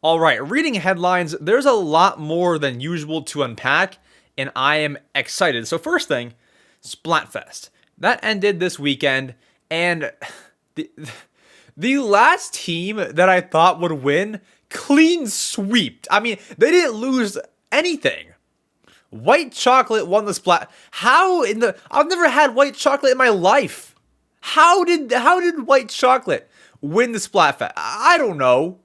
Alright, reading headlines, there's a lot more than usual to unpack, and I am excited. So first thing, Splatfest. That ended this weekend, and the, the last team that I thought would win, clean sweeped. I mean, they didn't lose anything. White chocolate won the Splat. I've never had white chocolate in my life. How did white chocolate win the Splatfest? I don't know.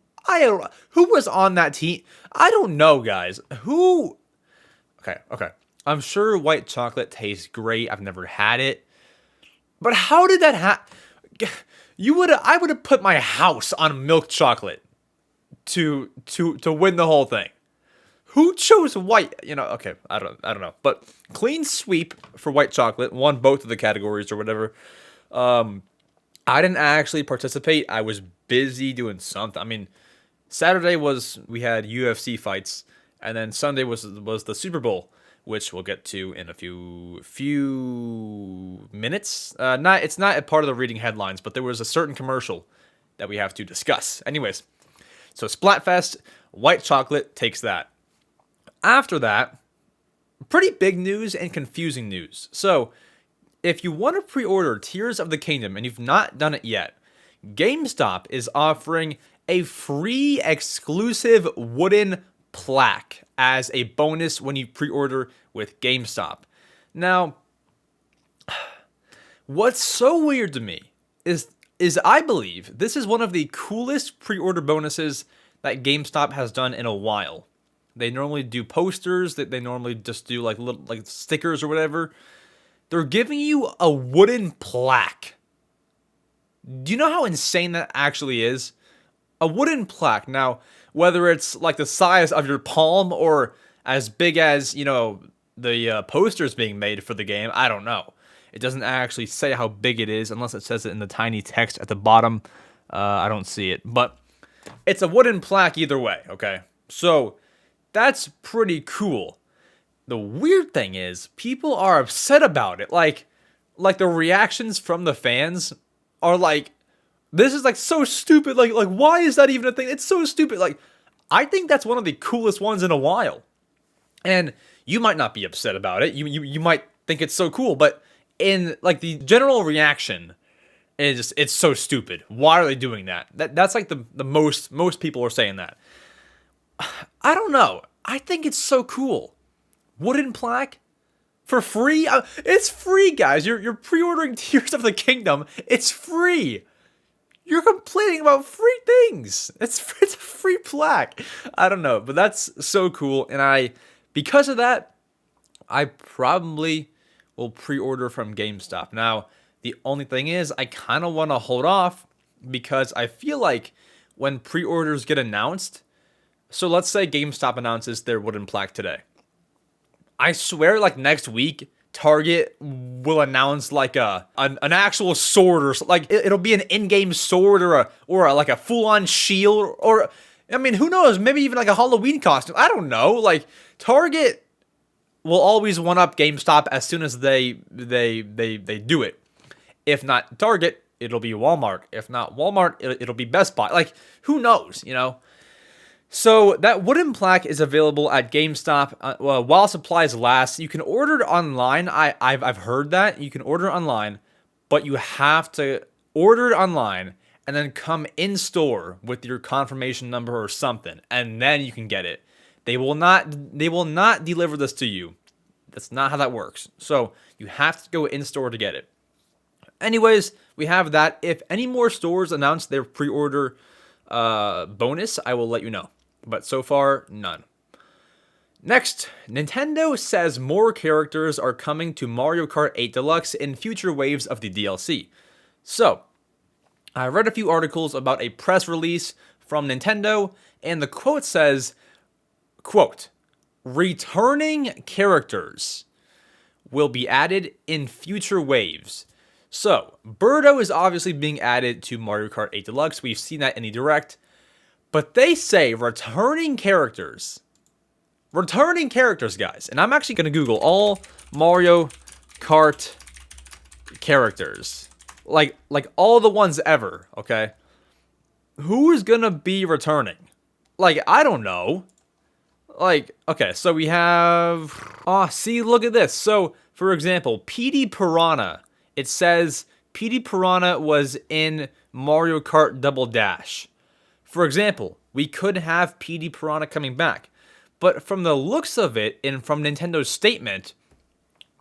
Who was on that team? I don't know, guys. Who? Okay. I'm sure white chocolate tastes great. I've never had it, but how did that happen? I would have put my house on milk chocolate to win the whole thing. Who chose white? Okay, I don't know. But clean sweep for white chocolate, won both of the categories or whatever. I didn't actually participate. I was busy doing something. I mean, Saturday we had UFC fights, and then Sunday was the Super Bowl, which we'll get to in a few minutes. It's not a part of the reading headlines, but there was a certain commercial that we have to discuss. Anyways, so Splatfest, white chocolate takes that. After that, pretty big news and confusing news. So, if you want to pre-order Tears of the Kingdom and you've not done it yet, GameStop is offering a free exclusive wooden plaque as a bonus when you pre-order with GameStop. Now, what's so weird to me is I believe this is one of the coolest pre-order bonuses that GameStop has done in a while. They normally do posters, that they normally just do like little like stickers or whatever. They're giving you a wooden plaque. Do you know how insane that actually is? A wooden plaque. Now, whether it's like the size of your palm or as big as, the posters being made for the game, I don't know. It doesn't actually say how big it is unless it says it in the tiny text at the bottom. I don't see it. But it's a wooden plaque either way, okay? So, that's pretty cool. The weird thing is, people are upset about it. Like the reactions from the fans are like, this is like so stupid. Like why is that even a thing? It's so stupid. Like, I think that's one of the coolest ones in a while. And you might not be upset about it. You might think it's so cool, but in like the general reaction is it's so stupid. Why are they doing that? That's like the most people are saying that. I don't know. I think it's so cool. Wooden plaque for free? It's free, guys. You're pre-ordering Tears of the Kingdom. It's free. You're complaining about free things. It's a free plaque. I don't know, but that's so cool. And because of that, I probably will pre-order from GameStop. Now, the only thing is, I kind of want to hold off because I feel like when pre-orders get announced, so let's say GameStop announces their wooden plaque today. I swear, like next week, Target will announce like an actual sword or like it'll be an in-game sword or like a full-on shield or I mean, who knows? Maybe even like a Halloween costume. I don't know. Like Target will always one up GameStop as soon as they do it. If not Target, it'll be Walmart. If not Walmart, it'll be Best Buy. Like who knows? So that wooden plaque is available at GameStop while supplies last. You can order it online. I've heard that you can order it online, but you have to order it online and then come in store with your confirmation number or something, and then you can get it. They will not deliver this to you. That's not how that works. So you have to go in store to get it. Anyways, we have that. If any more stores announce their pre-order bonus, I will let you know. But so far, none. Next, Nintendo says more characters are coming to Mario Kart 8 Deluxe in future waves of the DLC. So, I read a few articles about a press release from Nintendo, and the quote says, quote, returning characters will be added in future waves. So, Birdo is obviously being added to Mario Kart 8 Deluxe. We've seen that in the Direct. But they say returning characters. Returning characters, guys. And I'm actually going to Google all Mario Kart characters. Like all the ones ever, okay? Who is going to be returning? Like, I don't know. Like, okay, so we have... Oh, see, look at this. So, for example, PD Piranha. It says PD Piranha was in Mario Kart Double Dash. For example, we could have PD Piranha coming back. But from the looks of it, and from Nintendo's statement,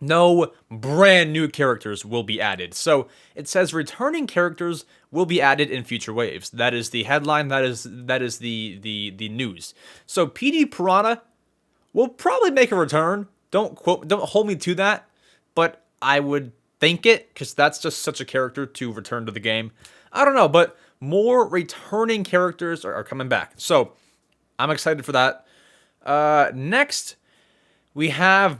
no brand new characters will be added. So it says returning characters will be added in future waves. That is the headline. That is the news. So PD Piranha will probably make a return. Don't hold me to that, but I would think it, because that's just such a character to return to the game. I don't know, but more returning characters are coming back. So I'm excited for that. Next, we have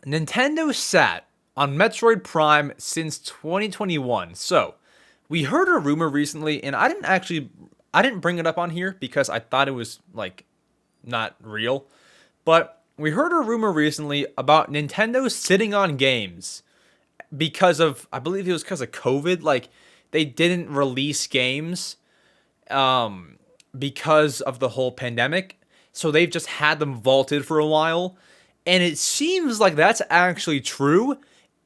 Nintendo sat on Metroid Prime since 2021. So, we heard a rumor recently, and I didn't bring it up on here because I thought it was, like, not real. But we heard a rumor recently about Nintendo sitting on games because of, I believe it was because of COVID. Like, they didn't release games because of the whole pandemic. So they've just had them vaulted for a while. And it seems like that's actually true,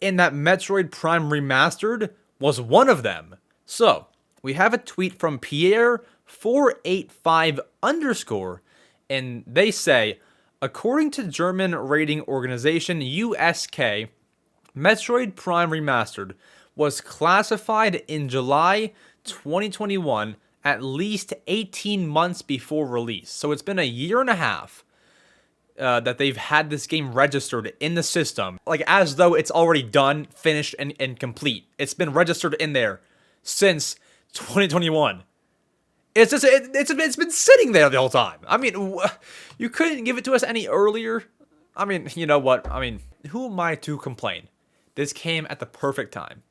and that Metroid Prime Remastered was one of them. So, we have a tweet from Pierre485_, and they say, according to German rating organization USK, Metroid Prime Remastered was classified in July 2021, at least 18 months before release. So it's been a year and a half that they've had this game registered in the system, like as though it's already done, finished, and complete. It's been registered in there since 2021. It's just it's been sitting there the whole time. I mean, you couldn't give it to us any earlier. I mean, you know what? I mean, who am I to complain? This came at the perfect time.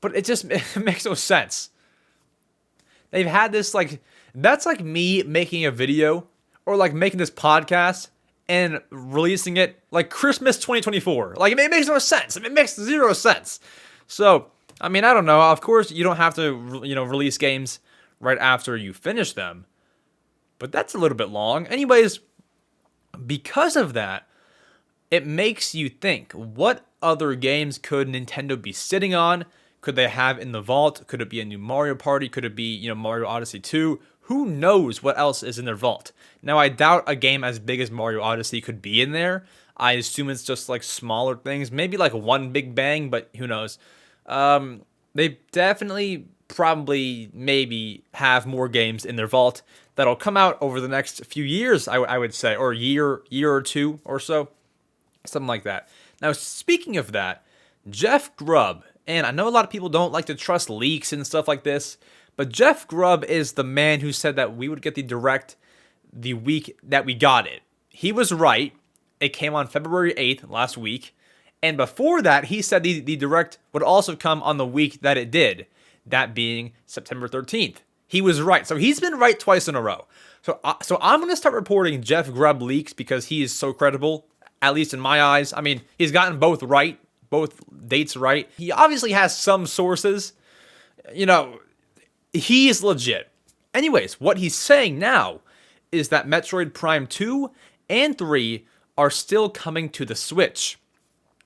But it makes no sense. They've had this, like, that's like me making a video or like making this podcast and releasing it like Christmas 2024. Like, it makes no sense. It makes zero sense. So, I mean, I don't know. Of course, you don't have to, release games right after you finish them. But that's a little bit long. Anyways, because of that, it makes you think, what other games could Nintendo be sitting on? Could they have in the vault? Could it be a new Mario Party? Could it be, Mario Odyssey 2? Who knows what else is in their vault? Now, I doubt a game as big as Mario Odyssey could be in there. I assume it's just like smaller things. Maybe like one Big Bang, but who knows? They definitely, probably, maybe have more games in their vault that'll come out over the next few years, I would say, or year or two or so. Something like that. Now, speaking of that, Jeff Grubb, and I know a lot of people don't like to trust leaks and stuff like this, but Jeff Grubb is the man who said that we would get the Direct the week that we got it. He was right. It came on February 8th, last week. And before that, he said the Direct would also come on the week that it did, that being September 13th. He was right. So he's been right twice in a row. So I'm going to start reporting Jeff Grubb leaks because he is so credible, at least in my eyes. I mean, he's gotten both right, both dates right. He obviously has some sources. He is legit. Anyways, what he's saying now is that Metroid Prime 2 and 3 are still coming to the Switch.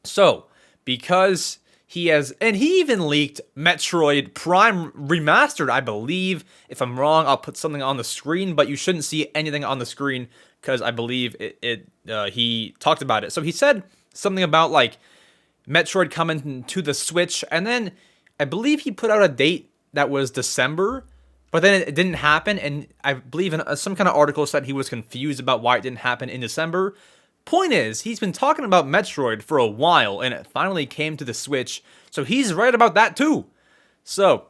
So, because he has, and he even leaked Metroid Prime Remastered, I believe. If I'm wrong, I'll put something on the screen, but you shouldn't see anything on the screen because I believe he talked about it. So he said something about like Metroid coming to the Switch, and then I believe he put out a date that was December, but then it didn't happen, and I believe in some kind of article said he was confused about why it didn't happen in December. Point is, he's been talking about Metroid for a while, and it finally came to the Switch, so he's right about that too. So,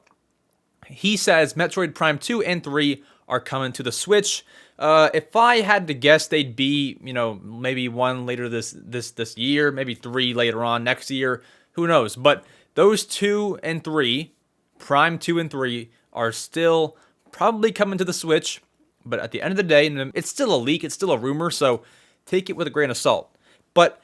he says Metroid Prime 2 and 3 are coming to the Switch. If I had to guess, they'd be, maybe one later this year, maybe 3 later on next year. Who knows? But those 2 and 3, Prime 2 and 3, are still probably coming to the Switch. But at the end of the day, it's still a leak, it's still a rumor, so take it with a grain of salt. But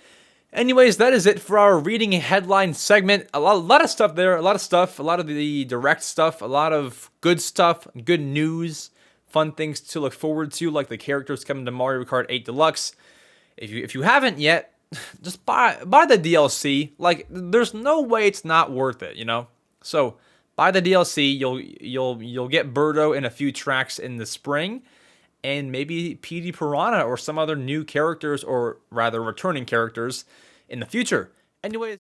anyways, that is it for our reading headline segment. A lot of stuff there, a lot of the Direct stuff, a lot of good stuff, good news fun things to look forward to, like the characters coming to Mario Kart 8 Deluxe. If you haven't yet, just buy the DLC. Like, there's no way it's not worth it, you know? So buy the DLC. You'll get Birdo in a few tracks in the spring, and maybe PD Piranha or some other new characters, or rather returning characters, in the future. Anyways.